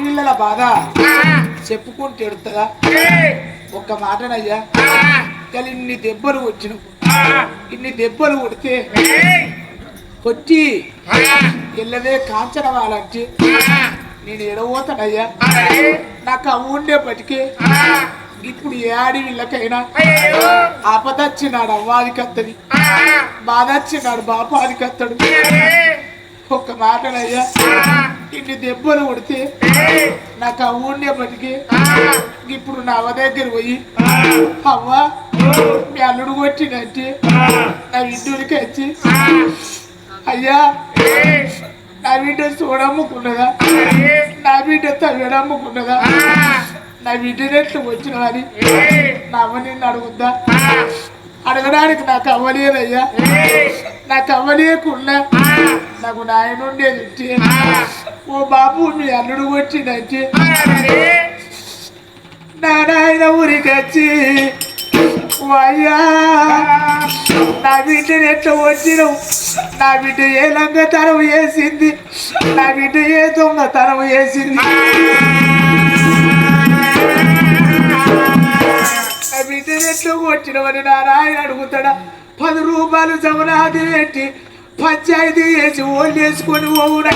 ఆడవిళ్ళల బాధ చెప్పుకుంటూ ఎడుతుందా ఒక్క మాటనయ్యా కానీ ఇన్ని దెబ్బలు వచ్చిన ఇన్ని దెబ్బలు కొడితే కొట్టి ఎల్లదే కాంచన వాళ్ళంటే నేను ఎడబోతానయ్యా నాకు అవ్వ ఉండేపటికి ఇప్పుడు ఏ ఆడవిళ్ళకైనా ఆపదచ్చినాడు అవ్వాదికి అత్తది బాధ వచ్చినాడు బాపాదికి అత్తడు ఒక్క మాటనయ్యా ఇన్ని దెబ్బలు కొడితే నాకు అవ్వ ఉండేపటికి ఇప్పుడు నా అవ్వ దగ్గర పోయి అవ్వ మీ అల్లుడు కొట్టినట్టే నా ఇంటికి వచ్చి అయ్యా నా బిడ్డ చూడమ్ముకున్నదా నా బిడ్డ తవ్వడమ్ముకున్నదా నా బిడ్డనెట్లు వచ్చినవని నా అవ్వ నిన్ను అడుగుద్దా అడగడానికి నాకు అవ్వలేదయ్యా నాకు అవ్వలేకున్నా నాకు నాయన ఉండేది ఓ బాబు మీ అల్లుడు వచ్చిందంటే నా నాయన ఊరికి వచ్చి అయ్యా నా బిడ్డను ఎట్లా వచ్చినావు నా బిడ్డ ఏ లంగతనం వేసింది నా బిడ్డ ఏ దొంగతనం వేసింది నా బిడ్డను ఎట్లా వచ్చినవని నా నాయన అడుగుతాడా 10 రూపాయలు జమనాది పెట్టి పంచాయతీ వేసి ఓళ్ళు వేసుకొని పోవునా